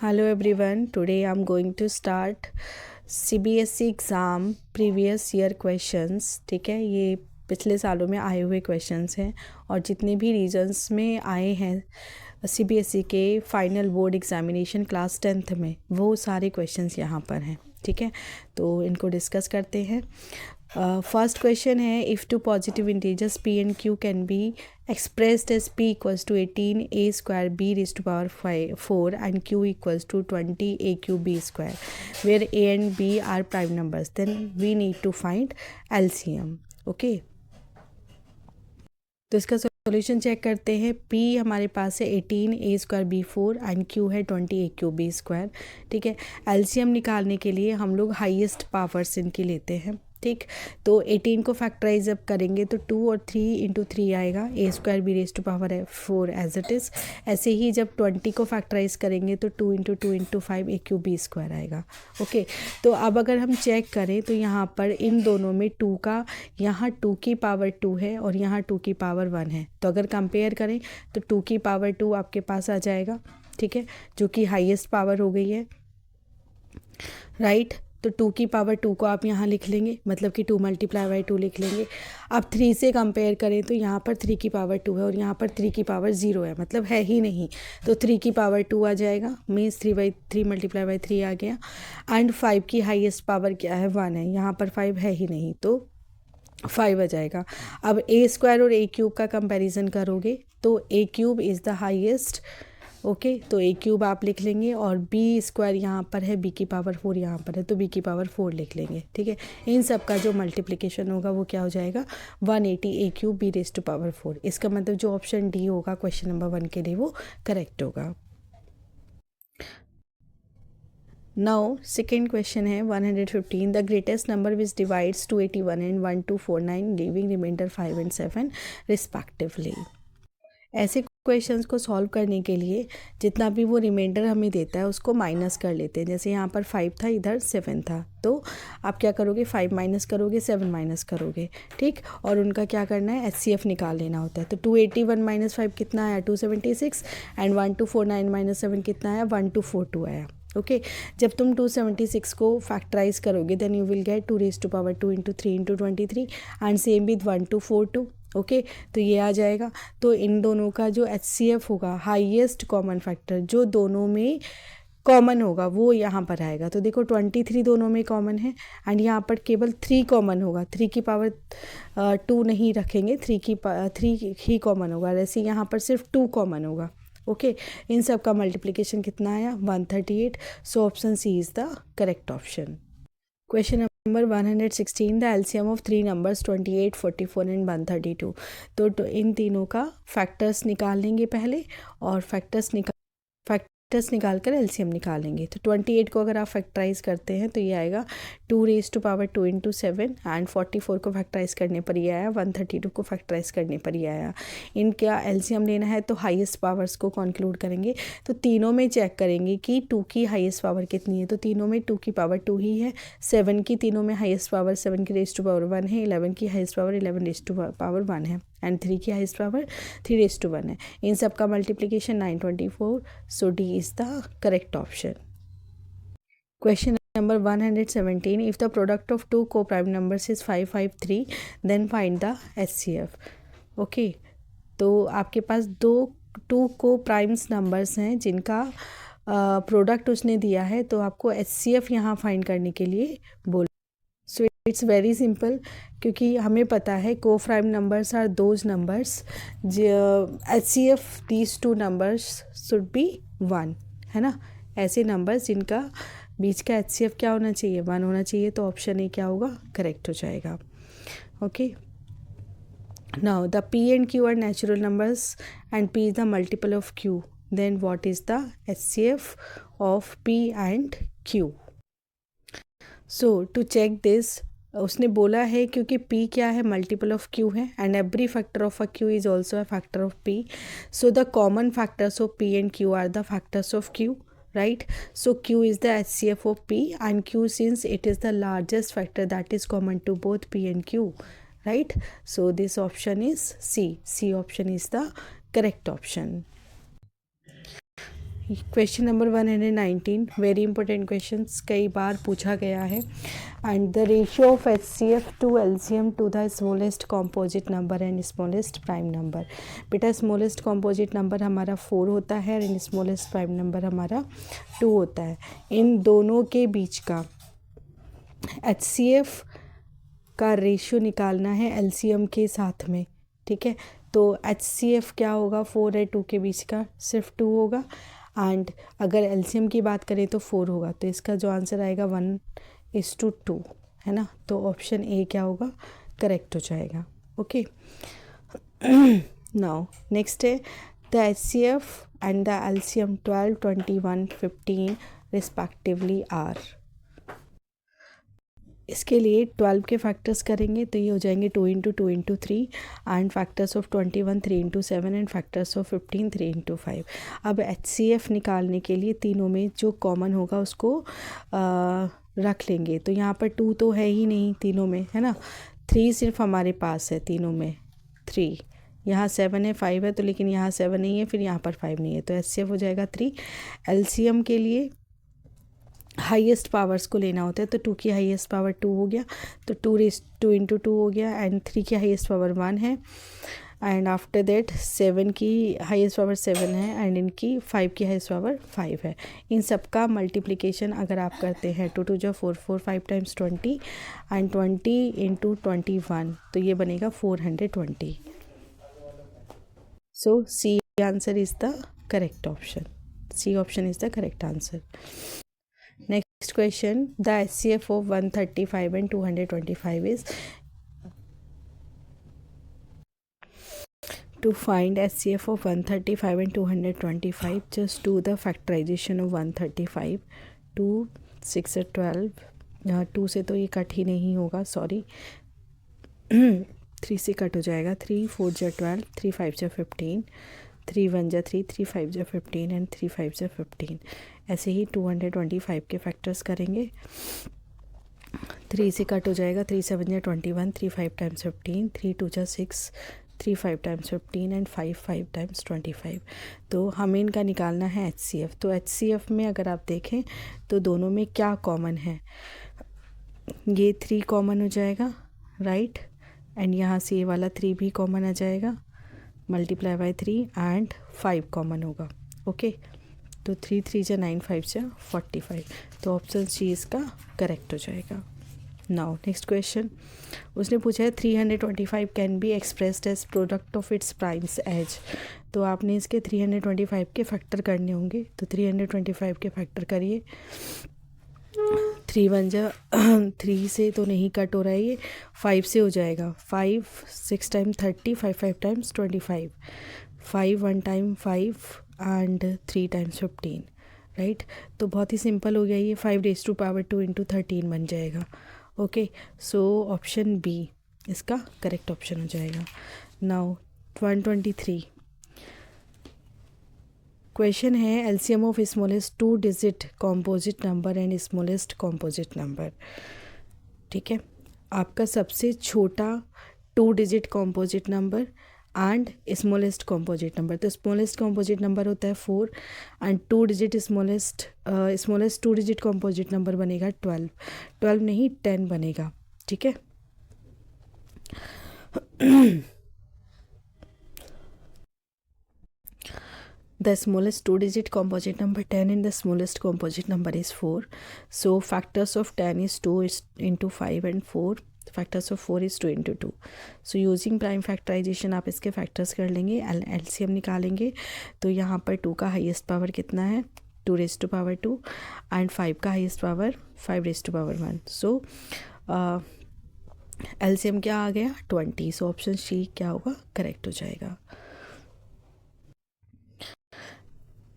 Hello everyone, today I'm going to start CBSE exam previous year questions. ठीक है, ये पिछले सालों में आए हुए क्वेश्चंस हैं और जितने भी रीजन्स में आए हैं CBSE के final board examination class 10th में, वो सारे क्वेश्चंस यहाँ पर हैं। ठीक है, तो इनको डिस्कस करते हैं। फर्स्ट क्वेश्चन है, if two positive integers p and q can be expressed as p equals to 18 a square b raised to power 4 and q equals to 20 a cube b square, where a and b are prime numbers, then we need to find LCM. Okay, तो इसका solution check करते हैं। p हमारे पास है 18 a square b 4 and q है 20 a cube b square. ठीक है, LCM निकालने के लिए हम लोग हाईएस्ट पावर्स इनकी लेते हैं। ठीक, तो 18 को फैक्टराइज अब करेंगे तो 2 और 3 इंटू 3 आएगा, A square B raise to power है 4 एज इट इज़। ऐसे ही जब 20 को फैक्टराइज करेंगे तो 2 इंटू 2 इंटू 5 ए क्यू बी स्क्वायर आएगा। ओके, तो अब अगर हम चेक करें तो यहाँ पर इन दोनों में 2 का, यहाँ 2 की पावर 2 है और यहाँ 2 की पावर 1 है, तो अगर कंपेयर करें तो 2 की पावर 2 आपके पास आ जाएगा। ठीक है, जो कि हाईएस्ट पावर हो गई है, राइट। तो 2 की पावर 2 को आप यहाँ लिख लेंगे, मतलब कि 2 मल्टीप्लाई बाई 2 लिख लेंगे। अब 3 से कंपेयर करें तो यहाँ पर 3 की पावर 2 है और यहाँ पर 3 की पावर 0 है, मतलब है ही नहीं, तो 3 की पावर 2 आ जाएगा, मीन्स 3/3 मल्टीप्लाई बाई 3 आ गया। एंड 5 की हाईएस्ट पावर क्या है, 1 है, यहाँ पर 5 है ही नहीं, तो 5 आ जाएगा। अब ए स्क्वायर और ए क्यूब का कंपैरिजन करोगे तो A cube is the highest. Okay, तो ए क्यूब आप लिख लेंगे और बी स्क्वायर यहाँ पर है, बी की पावर 4 यहाँ पर है, तो बी की पावर 4 लिख लेंगे। ठीक है, इन सब का जो मल्टीप्लिकेशन होगा वो क्या हो जाएगा, 180 A cube B raise to power 4। इसका मतलब जो ऑप्शन डी होगा क्वेश्चन नंबर 1 के लिए वो करेक्ट होगा। नाउ सेकेंड क्वेश्चन है 115, the greatest number which divides 281 and 1249, leaving remainder 5 and 7 respectively. ऐसे क्वेश्चंस को सॉल्व करने के लिए जितना भी वो रिमाइंडर हमें देता है उसको माइनस कर लेते हैं। जैसे यहाँ पर 5 था, इधर 7 था, तो आप क्या करोगे, 5 माइनस करोगे, 7 माइनस करोगे। ठीक, और उनका क्या करना है, HCF निकाल लेना होता है। तो 281 माइनस 5 कितना आया, 276, एंड 1249 माइनस 7 कितना आया, 1242 आया। ओके, जब तुम 276 को फैक्टराइज करोगे then you will get 2 raise to power 2 into 3 into 23 and same with 1242। Okay, तो ये आ जाएगा। तो इन दोनों का जो HCF होगा, हाईएस्ट कॉमन फैक्टर, जो दोनों में कॉमन होगा वो यहाँ पर आएगा। तो देखो 23 दोनों में कॉमन है एंड यहाँ पर केवल 3 कॉमन होगा, 3 की पावर 2 नहीं रखेंगे, 3 ही कॉमन होगा, वैसे यहाँ पर सिर्फ 2 कॉमन होगा। ओके, इन सब का मल्टीप्लिकेशन कितना आया, 138। So option C is the correct option. Question number 116, the LCM of 3 numbers 28, 44 and 132। तो इन तीनों का फैक्टर्स निकाल लेंगे पहले, और फैक्टर्स निकाल कर एलसीएम निकालेंगे। तो 28 को अगर आप फैक्टराइज करते हैं तो ये आएगा 2 raise to power 2 into 7, and 44 को फैक्टराइज करने पर ये आया, 132 को फैक्टराइज करने पर ये आया। इनका एलसीएम लेना है तो हाईएस्ट पावर्स को कंक्लूड करेंगे, तो तीनों में चेक करेंगे कि 2 की हाईएस्ट पावर कितनी है। तो तीनों में 2 की पावर 2 ही है, 7 की तीनों में हाईएस्ट पावर 7 की रेज टू पावर 1 है, 11 की highest power 11 raise to power 1 है, एंड 3 की हाईएस्ट पावर 3 रेज टू 1 है। इन सब का multiplication 924, so D is the correct option. Question number 117, if the product of 2 coprime numbers is 553 then find the HCF। Okay, तो आपके पास 2 को primes numbers हैं जिनका प्रोडक्ट उसने दिया है, तो आपको HCF यहाँ फाइंड करने के लिए बोल। सो इट्स वेरी सिंपल, क्योंकि हमें पता है coprime numbers are those numbers, HCF these 2 numbers should be 1, है ना। ऐसे नंबर्स जिनका बीच का HCF क्या होना चाहिए, 1 होना चाहिए, तो ऑप्शन ए क्या होगा, करेक्ट हो जाएगा। Okay, now the P and Q are natural numbers and P is the multiple of Q, then what is the HCF of P and Q। So to check this, उसने बोला है क्योंकि P क्या है, multiple of Q है, and every factor of a Q is also a factor of P। So the common factors of P and Q are the factors of Q, right? So Q is the HCF of P, and Q, since it is the largest factor, that is common to both P and Q, right? So this option is C option is the correct option. Question number 119, very important questions, कई बार पूछा गया है. And the ratio of HCF to LCM to the smallest composite number and smallest prime number. बेटा smallest composite number हमारा 4 होता है and smallest prime number हमारा 2 होता है. इन दोनों के बीच का HCF का रेशियो निकालना है LCM के साथ में. ठीक है, तो HCF क्या होगा, 4 और 2 के बीच का सिर्फ 2 होगा. एंड अगर LCM की बात करें तो 4 होगा. तो इसका जो आंसर आएगा 1:2 है ना. तो ऑप्शन ए क्या होगा, करेक्ट हो जाएगा. ओके, नाउ नेक्स्ट है the HCF and the LCM 12, 21, 15 respectively are. इसके लिए 12 के फैक्टर्स करेंगे तो ये हो जाएंगे 2 × 2 × 3 and factors of 21 3 × 7 and factors of 15 3 × 5. अब HCF निकालने के लिए तीनों में जो कॉमन होगा उसको रख लेंगे. तो यहाँ पर 2 तो है ही नहीं तीनों में, है ना. 3 सिर्फ हमारे पास है तीनों में, 3. यहाँ 7 है, 5 है, तो लेकिन यहाँ 7 नहीं है, फिर यहाँ पर 5 नहीं है, तो HCF हो जाएगा 3. LCM के लिए हाईएस्ट पावर्स को लेना होता है, तो 2 की हाईएस्ट पावर 2 हो गया, तो 2 × 2 हो गया. एंड 3 की हाईएस्ट पावर 1 है. एंड आफ्टर दैट 7 की हाईएस्ट पावर 7 है एंड इनकी 5 की हाईएस्ट पावर 5 है. इन सब का मल्टीप्लिकेशन अगर आप करते हैं 2 × 2 = 4, 4 5 × 20 एंड 20 × 21, तो ये बनेगा 420. So C answer is the correct option. C option is the correct answer. Next question, the HCF of 135 and 225 is. To find HCF of 135 and 225, just do the factorization of 135. 2 6 से 12, 2 से तो ये cut ही नहीं होगा, sorry. 3 से cut हो जाएगा. 3 4 × 12, 3 5 × 15, 3 1 × 3, 3 5 × 15 and 3 5 × 15. ऐसे ही 225 के फैक्टर्स करेंगे. 3 से कट हो जाएगा. 3 7 × 21, 3 5 × 15, 3 2 × 6, 3 5 × 15 एंड 5 5 × 25. तो हमें इनका निकालना है HCF. तो HCF में अगर आप देखें तो दोनों में क्या कॉमन है, ये 3 कॉमन हो जाएगा, राइट. एंड यहाँ से ये वाला 3 भी कॉमन आ जाएगा, मल्टीप्लाई बाय 3 एंड 5 कॉमन होगा. ओके, तो 3 3 × 9, 5 × 45. तो ऑप्शन सी इसका करेक्ट हो जाएगा. नाउ नेक्स्ट क्वेश्चन, उसने पूछा है 325 can be expressed as product of its primes as. तो आपने इसके 325 के फैक्टर करने होंगे. तो 325 के फैक्टर करिए. 3 1 × 3 से तो नहीं कट हो रहा है, ये 5 से हो जाएगा. 5 6 × 30, 5 5 × 25, 5 1 × 5 एंड 3 × 15, राइट. तो बहुत ही सिंपल हो गया ये. 5⁻² × 13 बन जाएगा. ओके, सो ऑप्शन बी इसका करेक्ट ऑप्शन हो जाएगा. नाउ 123 क्वेश्चन है LCM of smallest 2 digit composite number and smallest composite number. ठीक है, आपका सबसे छोटा 2 digit composite number and smallest composite number. तो स्मॉलेस्ट कॉम्पोजिट नंबर होता है 4 and 2 digit smallest 2 digit composite number बनेगा 12 नहीं 10 बनेगा. ठीक है, the smallest 2 digit composite number 10 and the smallest composite number is 4. So factors of 10 is 2 into 5 and 4. Factors of 4 is 2 into 2. So using prime factorization आप इसके factors कर लेंगे, LCM निकालेंगे. तो यहाँ पर 2 का हाईएस्ट पावर कितना है, 2⁻², एंड 5 का हाईएस्ट पावर 5⁻1. सो LCM क्या आ गया, 20. सो ऑप्शन सी क्या होगा, करेक्ट हो जाएगा.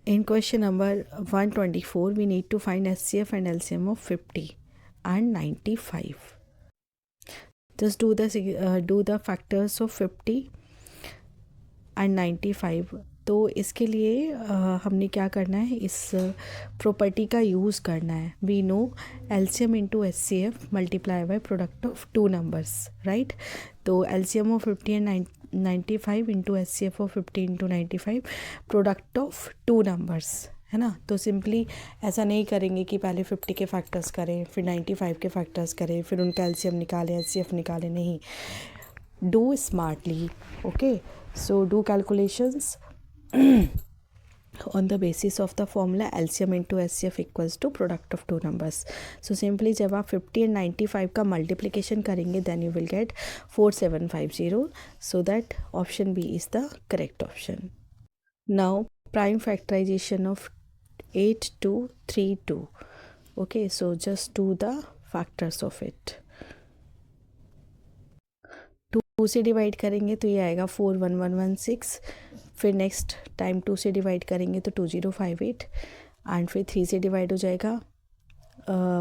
In question number 124, we need to find HCF and LCM of 50 and 95. Just do the factors of 50 and 95. तो इसके लिए हमने क्या करना है, इस प्रॉपर्टी का यूज़ करना है. We know LCM into HCF multiply by product of 2 numbers, right. तो LCM of 50 and 95 into HCF of 50 into 95 product of 2 numbers, है ना। तो सिंपली ऐसा नहीं करेंगे कि पहले 50 के फैक्टर्स करें, फिर 95 के फैक्टर्स करें, फिर उनका एलसीएम निकालें, एचसीएफ निकालें, नहीं, do smartly, okay. So do calculations on the basis of the formula LCM into HCF equals to product of two numbers. So simply जब आप 50 and 95 का multiplication करेंगे then you will get 4750. So that option B is the correct option. Now prime factorization of 8232. Okay, so just do the factors of it. 2 से divide करेंगे तो ये आएगा 41116, फिर नेक्स्ट टाइम 2 से डिवाइड करेंगे तो 2058, एंड फिर 3 से डिवाइड हो जाएगा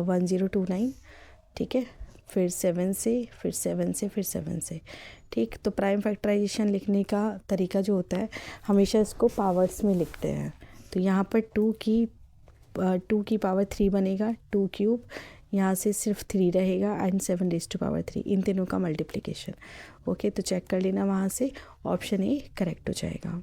1029, ठीक है, फिर 7 से, फिर 7 से, फिर 7 से, ठीक। तो प्राइम फैक्टराइजेशन लिखने का तरीका जो होता है, हमेशा इसको पावर्स में लिखते हैं। तो यहाँ पर 2 की पावर 3 बनेगा, 2 क्यूब, यहाँ से सिर्फ 3 रहेगा, एंड 7 रेज़ टू पावर 3, इन तीनों का मल्टीप्लिकेशन, ओके। तो चेक कर लेना वहाँ से, ऑप्शन ए करेक्ट हो जाएगा।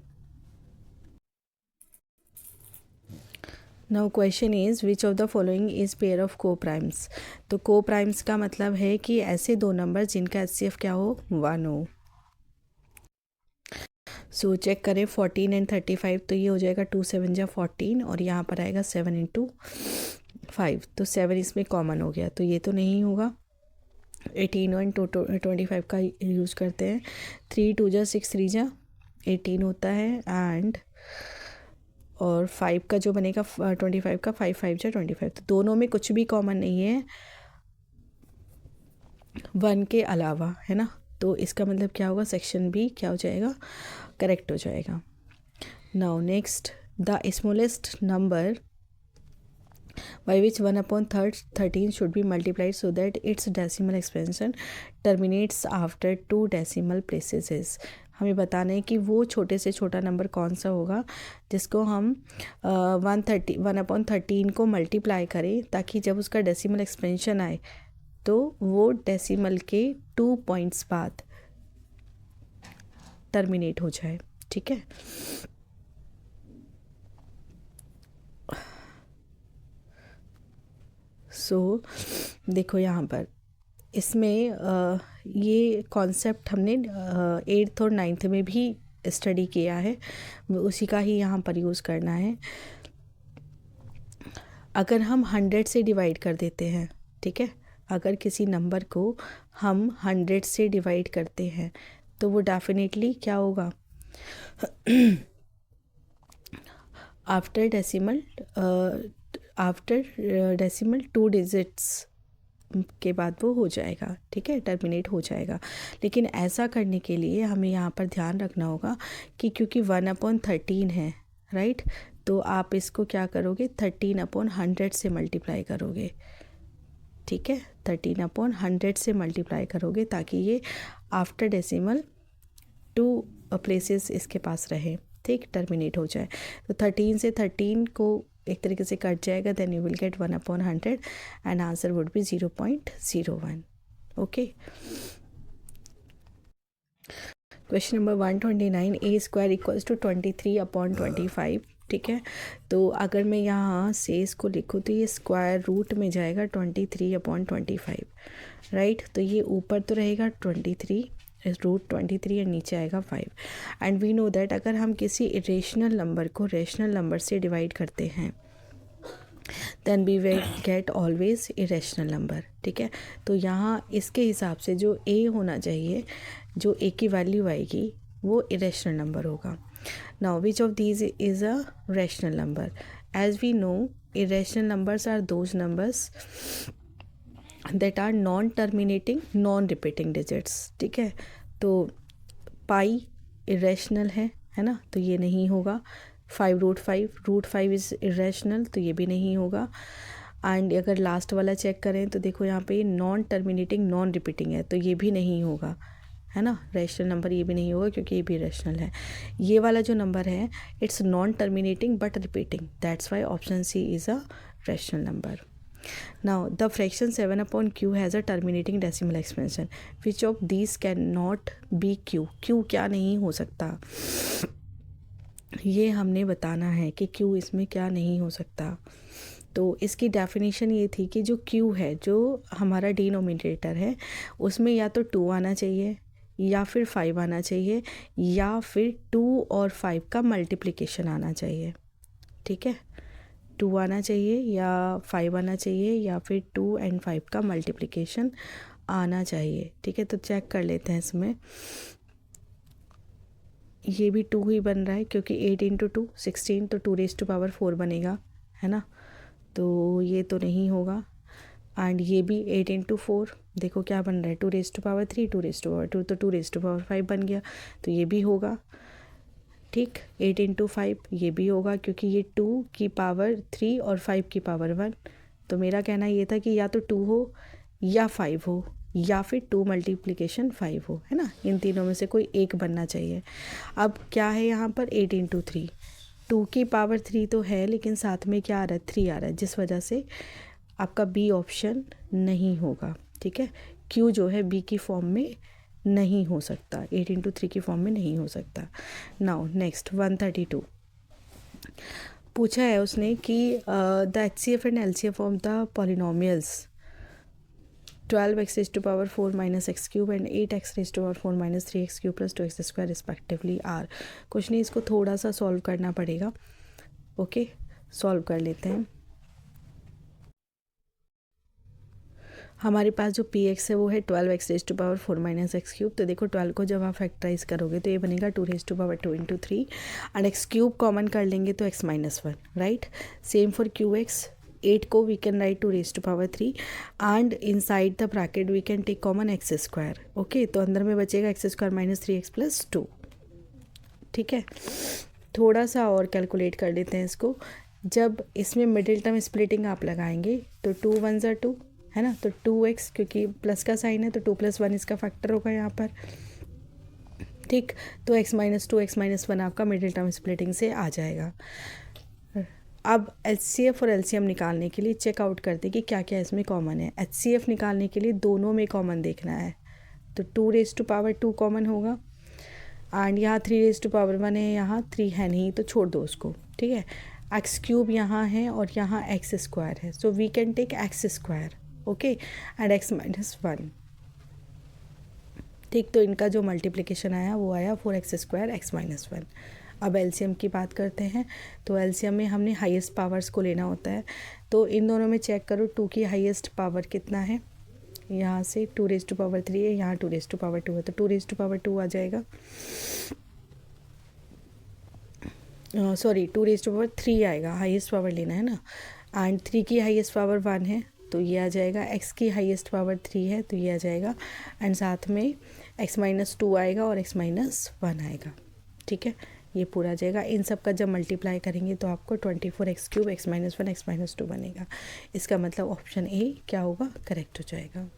Now question is which of the following is pair of को प्राइम्स। तो को प्राइम्स का मतलब है कि ऐसे दो नंबर जिनका एचसीएफ क्या हो, 1 हो। सो चेक करें 14 एंड 35, तो ये हो जाएगा 2 7 जा 14, और यहाँ पर आएगा 7 इंटू 5, तो 7 इसमें कॉमन हो गया, तो ये तो नहीं होगा। 18 और 25 का यूज़ करते हैं, 3 2 जा 6 3 जा 18 होता है, एंड और 5 का जो बनेगा 25 का 5 5 जा 25, तो दोनों में कुछ भी कॉमन नहीं है 1 के अलावा, है ना। तो इसका मतलब क्या होगा, सेक्शन बी क्या हो जाएगा, करेक्ट हो जाएगा। Now next, the smallest number by which 1/13 should be multiplied so that its decimal expansion terminates after 2 decimal places is। हमें बताना है कि वो छोटे से छोटा नंबर कौन सा होगा जिसको हम 1/13 को मल्टीप्लाई करें, ताकि जब उसका डेसिमल एक्सपेंशन आए तो वो डेसिमल के 2 पॉइंट्स बाद टर्मिनेट हो जाए, ठीक है। सो देखो यहाँ पर इसमें ये कॉन्सेप्ट हमने 8th और 9th में भी स्टडी किया है, उसी का ही यहाँ पर यूज़ करना है। अगर हम 100 से डिवाइड कर देते हैं, ठीक है, अगर किसी नंबर को हम 100 से डिवाइड करते हैं तो वो डेफिनेटली क्या होगा, आफ्टर डेसिमल 2 डिजिट्स के बाद वो हो जाएगा, ठीक है, टर्मिनेट हो जाएगा। लेकिन ऐसा करने के लिए हमें यहाँ पर ध्यान रखना होगा कि क्योंकि 1/13 है, राइट, तो आप इसको क्या करोगे, 13/100 से मल्टीप्लाई करोगे, ठीक है, 13/100 से मल्टीप्लाई करोगे, ताकि ये आफ्टर डेसिमल 2 प्लेसेस इसके पास रहे, ठीक, टर्मिनेट हो जाए। तो 13 से 13 को एक तरीके से कट जाएगा, then you will get 1/100 and answer would be 0.01, okay. Question number 129, a² equals to 23/25, ठीक है। तो अगर मैं यहाँ से इसको लिखूँ तो ये स्क्वायर रूट में जाएगा 23/25, राइट। तो ये ऊपर तो रहेगा 23 √23 और नीचे आएगा 5, एंड वी नो दैट अगर हम किसी इरेशनल नंबर को रेशनल नंबर से डिवाइड करते हैं then we will get always irrational number, ठीक है। तो यहाँ इसके हिसाब से जो ए होना चाहिए, जो ए की वैल्यू आएगी वो इरेशनल नंबर होगा। Now which of these is a rational number, as we know irrational numbers are those numbers that are non terminating non repeating digits, ठीक है। तो पाई इरेशनल है ना, तो ये नहीं होगा। 5√5 इज़ इरेशनल, तो ये भी नहीं होगा। एंड अगर लास्ट वाला चेक करें तो देखो यहाँ पे नॉन टर्मिनेटिंग नॉन रिपीटिंग है, तो ये भी नहीं होगा, है ना, रेशनल नंबर ये भी नहीं होगा क्योंकि ये भी रेशनल है। ये वाला जो नंबर है it's non terminating but repeating, that's why option C is a rational number. Now the fraction 7/q has a terminating decimal expansion. Which of these cannot be q? q क्या नहीं हो सकता, ये हमने बताना है कि क्यू इसमें क्या नहीं हो सकता। तो इसकी डेफिनेशन ये थी कि जो क्यू है, जो हमारा डिनोमिनेटर है, उसमें या तो 2 आना चाहिए या फिर 5 आना चाहिए या फिर 2 और 5 का मल्टीप्लिकेशन आना चाहिए। ठीक है, 2 आना चाहिए या 5 आना चाहिए या फिर 2 एंड 5 का मल्टीप्लिकेशन आना चाहिए। ठीक है, तो चेक कर लेते हैं इसमें। ये भी 2 ही बन रहा है क्योंकि 8 इंटू 2 16, तो 2⁴ बनेगा, है ना। तो ये तो नहीं होगा। एंड ये भी 8 इंटू 4, देखो क्या बन रहा है, 2⁵, 2⁵2, तो 2⁵5 बन गया, तो ये भी होगा। ठीक, 8 इंटू 5 ये भी होगा क्योंकि ये 2 की पावर 3 और 5 की पावर 1। तो मेरा कहना ये था कि या तो 2 हो या 5 हो या फिर 2 मल्टीप्लिकेशन 5 हो, है ना। इन तीनों में से कोई एक बनना चाहिए। अब क्या है यहाँ पर, 8 इंटू 3, 2 की पावर 3 तो है लेकिन साथ में क्या आ रहा है, 3 आ रहा है, जिस वजह से आपका बी ऑप्शन नहीं होगा। ठीक है, क्यू जो है बी की फॉर्म में नहीं हो सकता, 8 इंटू 3 की फॉर्म में नहीं हो सकता। नाउ नेक्स्ट 132 पूछा है उसने कि the HCF and LCF of the polynomials 12x⁴ minus x cube and 8x⁴ minus 3x cube plus 2x² respectively are. कुछ नहीं, इसको थोड़ा सा सॉल्व करना पड़ेगा। ओके, सॉल्व कर लेते हैं। हमारे पास जो px है वो है 12x⁴ माइनस एक्स क्यूब। तो देखो 12 को जब आप फैक्टराइज करोगे तो ये बनेगा 2⁴ into 3 and x cube common कर लेंगे तो x-1, right. Same for qx, 8 को we can write 2⁵ and inside the bracket we can take common x²। Okay, तो अंदर में बचेगा x² माइनस 3x प्लस 2। ठीक है, थोड़ा सा और कैलकुलेट कर लेते हैं इसको। जब इसमें मिडिल टर्म स्प्लिटिंग आप लगाएंगे तो 2 1 ज़ा 2, है ना, तो 2x क्योंकि प्लस का साइन है तो 2 + 1 इसका फैक्टर होगा यहाँ पर। ठीक, तो x-2 आपका मिडिल टर्म स्प्लिटिंग से आ जाएगा। अब HCF और LCM निकालने के लिए चेकआउट करते हैं कि क्या क्या इसमें कॉमन है। HCF निकालने के लिए दोनों में कॉमन देखना है, तो 2⁻² कॉमन होगा एंड यहाँ 3⁻1 है, यहाँ 3 है नहीं तो छोड़ दो उसको। ठीक है, x³ यहाँ है और यहाँ x² है, so we can take x², okay, and x-1। ठीक, तो इनका जो मल्टीप्लिकेशन आया वो आया 4x² x-1। अब एलसीएम की बात करते हैं। तो एलसीएम में हमने हाईएस्ट पावर्स को लेना होता है। तो इन दोनों में चेक करो 2 की हाईएस्ट पावर कितना है, यहाँ से 2⁻3 है, यहाँ 2⁻2 है, तो 2⁻2 आ जाएगा। सॉरी 2⁻3 आएगा, हाईएस्ट पावर लेना है ना। एंड 3 की हाईएस्ट पावर 1 है तो ये आ जाएगा। x की हाईएस्ट पावर 3 है तो ये आ जाएगा एंड साथ में x-2 आएगा और x-1 आएगा। ठीक है, ये पूरा आ जाएगा। इन सब का जब मल्टीप्लाई करेंगे तो आपको 24x³ x-1 x-2 बनेगा। इसका मतलब ऑप्शन ए क्या होगा, करेक्ट हो जाएगा।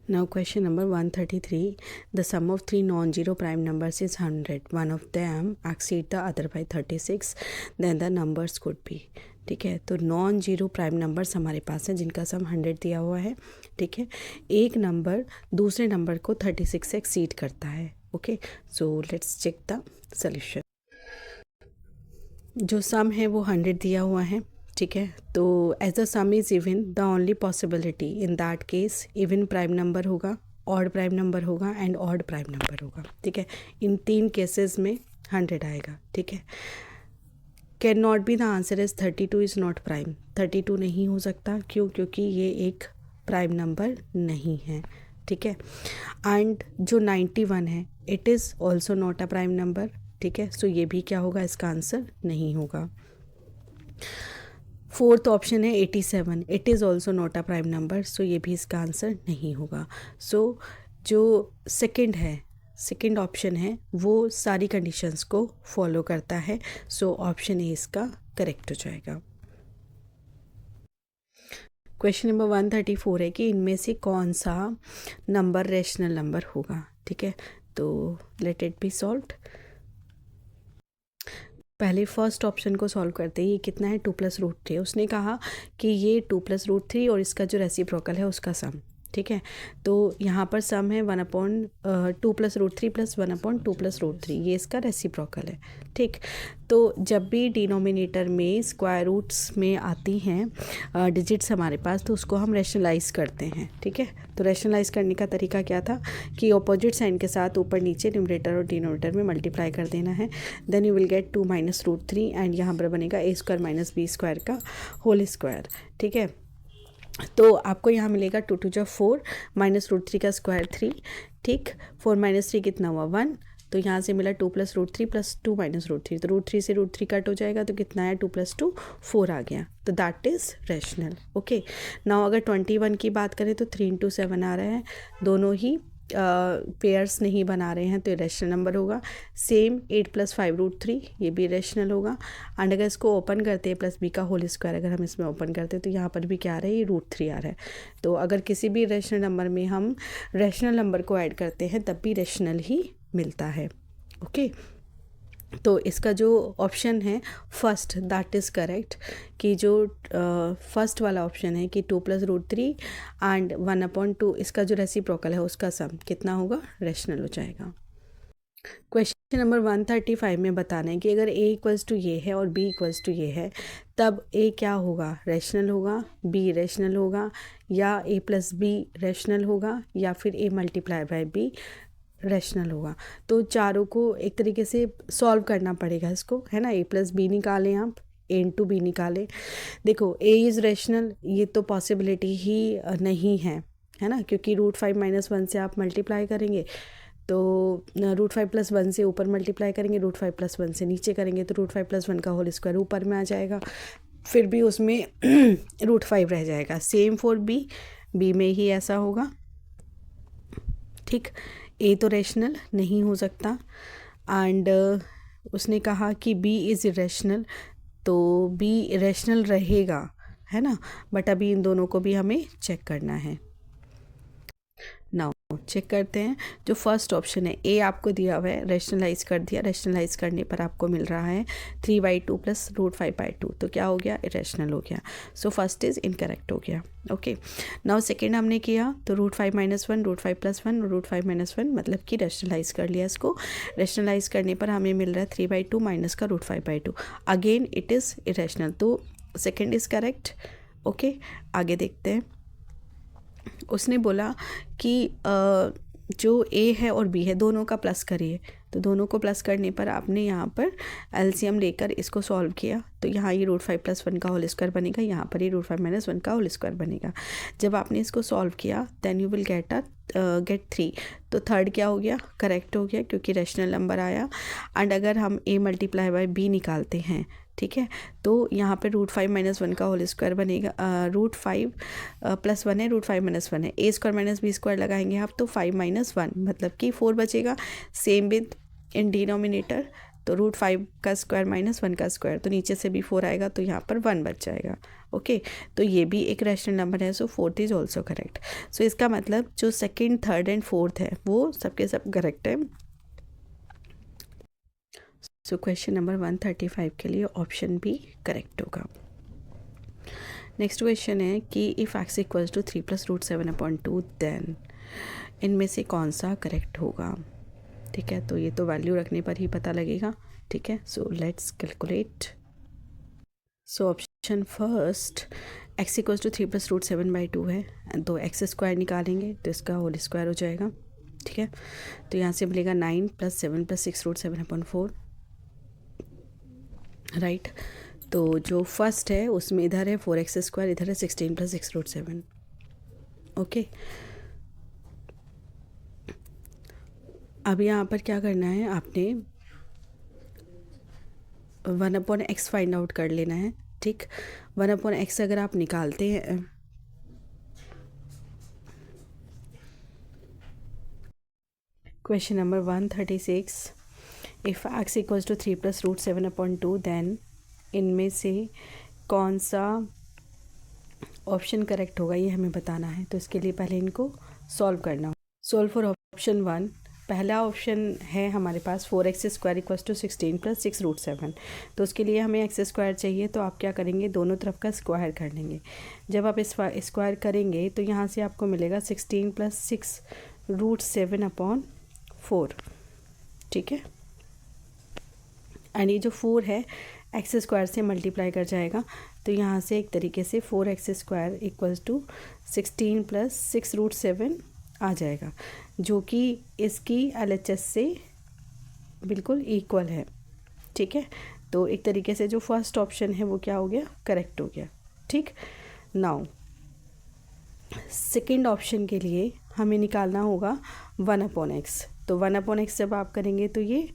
Now question number 133. The sum of 3 non-zero prime numbers is 100. One of them exceed the other by 36. Then the numbers could be. ठीक है, तो नॉन जीरो प्राइम नंबर्स हमारे पास हैं जिनका सम 100 दिया हुआ है। ठीक है, एक नंबर दूसरे नंबर को 36 से एक्सीड करता है। Okay, so let's check the solution. जो सम है वो 100 दिया हुआ है। ठीक है, तो as the sum is even, the only possibility in that case even prime number होगा, ऑड प्राइम नंबर होगा एंड ऑड प्राइम नंबर होगा। ठीक है, इन 3 केसेस में 100 आएगा। ठीक है, can not be the answer is 32 is not prime. 32 नहीं हो सकता, क्यों, क्योंकि ये एक प्राइम नंबर नहीं है। ठीक है, एंड जो 91 है it is also not a prime number. ठीक है, सो ये भी क्या होगा, इसका आंसर नहीं होगा। फोर्थ ऑप्शन है 87, it is also not a prime number, so ये भी इसका आंसर नहीं होगा। सो जो सेकंड ऑप्शन है वो सारी कंडीशंस को फॉलो करता है, सो ऑप्शन ए इसका करेक्ट हो जाएगा। क्वेश्चन नंबर 134 है कि इनमें से कौन सा नंबर रैशनल नंबर होगा। ठीक है, तो लेट इट बी सॉल्व्ड। पहले फर्स्ट ऑप्शन को सॉल्व करते हैं। ये कितना है, 2 + √3। उसने कहा कि ये 2 + √3 और इसका जो रेसिप्रोकल है उसका सम। ठीक है। तो यहाँ पर सम है 1/2 + √3 + 1/2 + √3, ये इसका रेसिप्रोकल है। ठीक, तो जब भी डिनोमिनेटर में स्क्वायर रूट्स में आती हैं डिजिट्स हमारे पास, तो उसको हम रैशनलाइज करते हैं। ठीक है, तो रैशनलाइज करने का तरीका क्या था कि ऑपोजिट साइन के साथ ऊपर नीचे न्यूमरेटर और डिनोमिनेटर में मल्टीप्लाई कर देना है। Then you will get 2 - √3 and यहाँ पर बनेगा a² - b² का होल स्क्वायर। ठीक है, तो आपको यहाँ मिलेगा 2 × 2 = 4 - √3 का स्क्वायर 3। ठीक, 4 - 3 कितना हुआ 1, तो यहाँ से मिला 2 + √3 + 2 - √3, तो √3 से √3 कट हो जाएगा, तो कितना आया 2 + 2 4 आ गया, तो that is rational. Okay, now अगर 21 की बात करें तो 3 × 7 आ रहा है, दोनों ही पेयर्स नहीं बना रहे हैं, तो ये रैशनल नंबर होगा। सेम 8 + 5 √3, ये भी रैशनल होगा। एंड अगर इसको ओपन करते हैं +b का होल स्क्वायर अगर हम इसमें ओपन करते हैं, तो यहाँ पर भी क्या आ रहा है, ये √3 आ रहा है। तो अगर किसी भी रैशनल नंबर में हम रैशनल नंबर को ऐड करते हैं तब भी रैशनल ही मिलता है। ओके, तो इसका जो ऑप्शन है फर्स्ट, दैट इज़ करेक्ट, कि जो फर्स्ट वाला ऑप्शन है कि 2 + √3 एंड 1/2, इसका जो रेसिप्रोकल है उसका सम कितना होगा, रैशनल हो जाएगा। क्वेश्चन नंबर 135 में बताना है कि अगर a = ये है और b = ये है, तब a क्या होगा, रैशनल होगा, b रैशनल होगा, या a + b रैशनल होगा, या फिर a × b रैशनल होगा। तो चारों को एक तरीके से सॉल्व करना पड़ेगा इसको, है ना। a + b निकालें आप, a × b निकालें। देखो a इज़ रैशनल, ये तो पॉसिबिलिटी ही नहीं है ना, क्योंकि √5 - 1 से आप मल्टीप्लाई करेंगे तो √5 + 1 से ऊपर मल्टीप्लाई करेंगे, √5 + 1 से नीचे करेंगे, तो √5 + 1 का होल स्क्वायर ऊपर में आ जाएगा, फिर भी उसमें √5 रह जाएगा। सेम फॉर b में ही ऐसा होगा। ठीक, a तो रैशनल नहीं हो सकता, एंड उसने कहा कि b इज़ इरेशनल, तो b रैशनल रहेगा, है ना। बट अभी इन दोनों को भी हमें चेक करना है। नाउ चेक करते हैं। जो फर्स्ट ऑप्शन है ए आपको दिया हुआ है, रैशनलाइज कर दिया, रैशनलाइज करने पर आपको मिल रहा है 3/2 + √5/2, तो क्या हो गया, इरेशनल हो गया। सो फर्स्ट इज़ इनकरेक्ट हो गया। ओके, नाउ सेकेंड हमने किया तो √5 - 1, √5 + 1, √5 - 1, मतलब कि रैशनलाइज कर लिया इसको। रैशनलाइज करने पर हमें मिल रहा है 3/2 माइनस का √5/2, अगेन इट इज़ इरेशनल, तो सेकेंड इज़ करेक्ट। ओके, आगे देखते हैं। उसने बोला कि जो a है और b है दोनों का प्लस करिए, तो दोनों को प्लस करने पर आपने यहाँ पर एलसीएम लेकर इसको सॉल्व किया, तो यहाँ ये √5 + 1 का होल स्क्वायर बनेगा, यहाँ पर ये √5 - 1 का होल स्क्वायर बनेगा। जब आपने इसको सॉल्व किया देन यू विल गेट 3, तो थर्ड क्या हो गया, करेक्ट हो गया, क्योंकि रैशनल नंबर आया। एंड अगर हम a × b निकालते हैं, ठीक है, तो यहाँ पे √5 - 1 का होल स्क्वायर बनेगा, √5 + 1 है, √5 - 1 है, a² - b² लगाएंगे आप, तो 5 - 1 मतलब कि 4 बचेगा। सेम विद इन डिनोमिनेटर, तो √5 का स्क्वायर - 1 का स्क्वायर, तो नीचे से भी 4 आएगा, तो यहाँ पर 1 बच जाएगा। ओके, तो ये भी एक रैशनल नंबर है, सो फोर्थ इज ऑल्सो करेक्ट। सो इसका मतलब जो सेकेंड, थर्ड एंड फोर्थ है वो सबके सब करेक्ट है। सो क्वेश्चन नंबर 135 के लिए ऑप्शन बी करेक्ट होगा। नेक्स्ट क्वेश्चन है कि इफ़ x = 3 + √7/2 देन इनमें से कौन सा करेक्ट होगा। ठीक है, तो ये तो वैल्यू रखने पर ही पता लगेगा। ठीक है, so let's calculate. So option first, x = 3 + √7/2 है, तो x² निकालेंगे तो इसका होल स्क्वायर हो जाएगा। ठीक है, तो यहाँ से मिलेगा 9 + 7 + 6 √7/4, राइट। तो जो फर्स्ट है उसमें इधर है 4x², इधर है 16 + 6 √7। ओके, अब यहाँ पर क्या करना है, आपने 1/x फाइंड आउट कर लेना है। ठीक, 1/x अगर आप निकालते हैं, question number 136, if x = 3 + √7/2 then इनमें से कौन सा ऑप्शन करेक्ट होगा, ये हमें बताना है। तो इसके लिए पहले इनको सॉल्व करना होगा। सॉल्व फॉर ऑप्शन 1, पहला ऑप्शन है हमारे पास 4x square equals to 16 plus 6 root 7। तो उसके लिए हमें एक्स स्क्वायर चाहिए, तो आप क्या करेंगे, दोनों तरफ का स्क्वायर कर लेंगे। जब आप स्क्वायर करेंगे तो यहाँ से आपको मिलेगा 16 प्लस 6 रूट 7 अपॉन 4, ठीक है। एंड ये जो 4 है एक्स स्क्वायर से मल्टीप्लाई कर जाएगा, तो यहाँ से एक तरीके से 4x square equals to 16 plus 6 root 7 आ जाएगा, जो कि इसकी LHS से बिल्कुल इक्वल है, ठीक है। तो एक तरीके से जो फर्स्ट ऑप्शन है वो क्या हो गया, करेक्ट हो गया, ठीक। नाउ सेकेंड ऑप्शन के लिए हमें निकालना होगा 1/x। तो 1/x जब आप करेंगे तो ये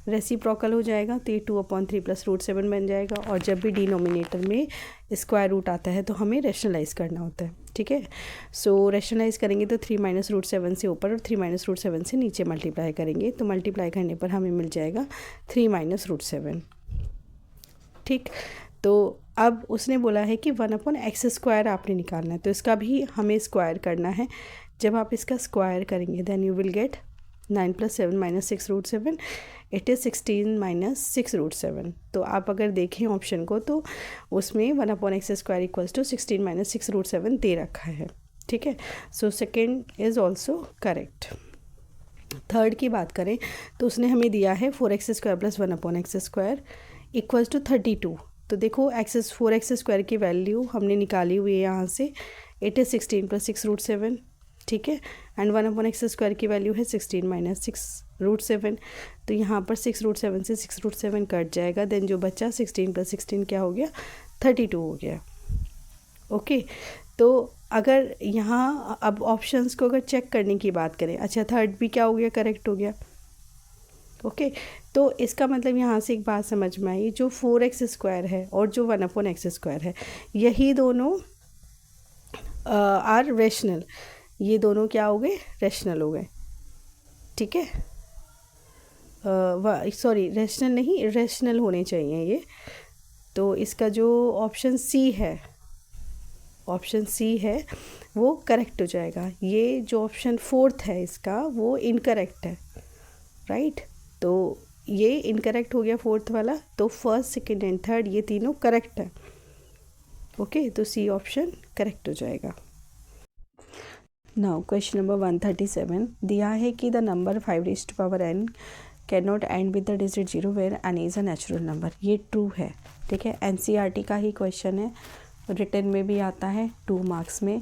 रेसिप्रोकल हो जाएगा, तो ये 2/3 प्लस रूट 7 बन जाएगा। और जब भी डिनोमिनेटर में स्क्वायर रूट आता है तो हमें रैशनलाइज करना होता है, ठीक है। सो रैशनलाइज करेंगे तो 3 माइनस रूट 7 से ऊपर और 3 माइनस रूट 7 से नीचे मल्टीप्लाई करेंगे, तो मल्टीप्लाई करने पर हमें मिल जाएगा 3 माइनस रूट 7, ठीक। तो अब उसने बोला है कि 1/x स्क्वायर आपने निकालना है, तो इसका भी हमें स्क्वायर करना है। जब आप इसका स्क्वायर करेंगे then you will get 9 plus 7 minus 6 root 7, it is 16 minus 6 root 7। तो आप अगर देखें ऑप्शन को तो उसमें 1/x square equals to 16 minus 6 root 7 दे रखा है, ठीक है। So second is also correct. Third की बात करें तो उसने हमें दिया है 4x square plus 1/x square equals to 32। तो देखो 4x स्क्वायर की वैल्यू हमने निकाली हुई है यहाँ से, इट इज़ 16 प्लस 6 रूट 7, ठीक है। एंड 1/x स्क्वायर की वैल्यू है 16 माइनस 6 रूट 7। तो यहाँ पर 6 रूट 7 से 6 रूट 7 कट जाएगा, देन जो बच्चा 16 प्लस 16 क्या हो गया, 32 हो गया, ओके। तो अगर यहाँ अब ऑप्शंस को अगर चेक करने की बात करें, अच्छा थर्ड भी क्या हो गया, करेक्ट हो गया, ओके। तो इसका मतलब यहाँ से एक बात समझ में आई, जो 4x स्क्वायर है और जो 1/x स्क्वायर है यही दोनों आर रैशनल, ये दोनों क्या हो गए, रैशनल हो गए, ठीक है। सॉरी रैशनल नहीं, रैशनल होने चाहिए ये। तो इसका जो ऑप्शन सी है, ऑप्शन सी है वो करेक्ट हो जाएगा। ये जो ऑप्शन फोर्थ है इसका वो इनकरेक्ट है, राइट। तो ये इनकरेक्ट हो गया फोर्थ वाला, तो फर्स्ट सेकेंड एंड थर्ड ये तीनों करेक्ट है, ओके। तो सी ऑप्शन करेक्ट हो जाएगा। नाउ क्वेश्चन नंबर 137 दिया है कि the number 5n can not end with the digit 0 where n is a natural number. ये ट्रू है, ठीक है। NCERT का ही क्वेश्चन है, रिटन में भी आता है 2 मार्क्स में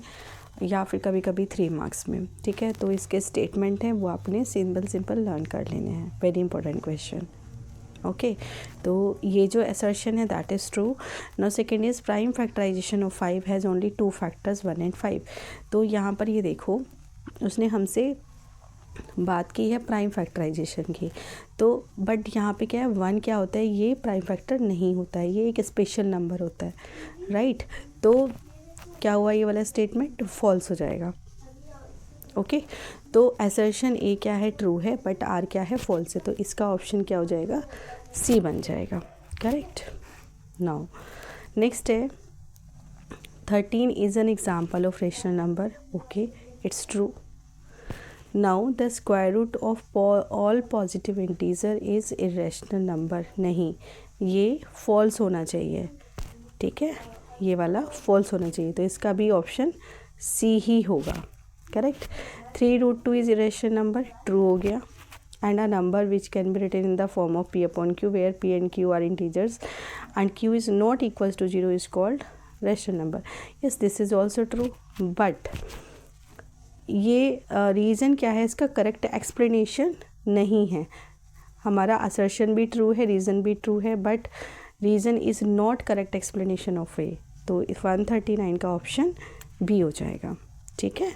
या फिर कभी कभी 3 मार्क्स में, ठीक है। तो इसके स्टेटमेंट हैं वो आपने सिंपल लर्न कर लेने हैं, वेरी इंपॉर्टेंट क्वेश्चन, ओके। तो ये जो असर्शन है that is true. Now second is prime factorization of 5 has only 2 factors 1 and 5। तो यहाँ पर ये देखो उसने हमसे बात की है प्राइम फैक्टराइजेशन की, तो बट यहाँ पे क्या है, 1 क्या होता है, ये प्राइम फैक्टर नहीं होता है, ये एक स्पेशल नंबर होता है, राइट। तो क्या हुआ, ये वाला स्टेटमेंट फॉल्स हो जाएगा, ओके। तो असर्शन ए क्या है, ट्रू है, बट आर क्या है, फॉल्स है। तो इसका ऑप्शन क्या हो जाएगा, सी बन जाएगा, करेक्ट। नाउ नेक्स्ट है 13 is an example of rational number, okay, it's true. Now the square root of all positive integer is irrational number, नहीं, ये फॉल्स होना चाहिए, ठीक है, ये वाला फॉल्स होना चाहिए। तो इसका भी ऑप्शन सी ही होगा, correct. 3√2 is irrational number, true हो गया। And a number which can be written in the form of p/q where p and q are integers and q is not equals to 0 is called rational number. Yes, this is also true, but ये reason क्या है, इसका correct explanation नहीं है। हमारा assertion भी true है, reason भी ट्रू है, but reason is not correct explanation of A. तो 139 का ऑप्शन बी हो जाएगा, ठीक है।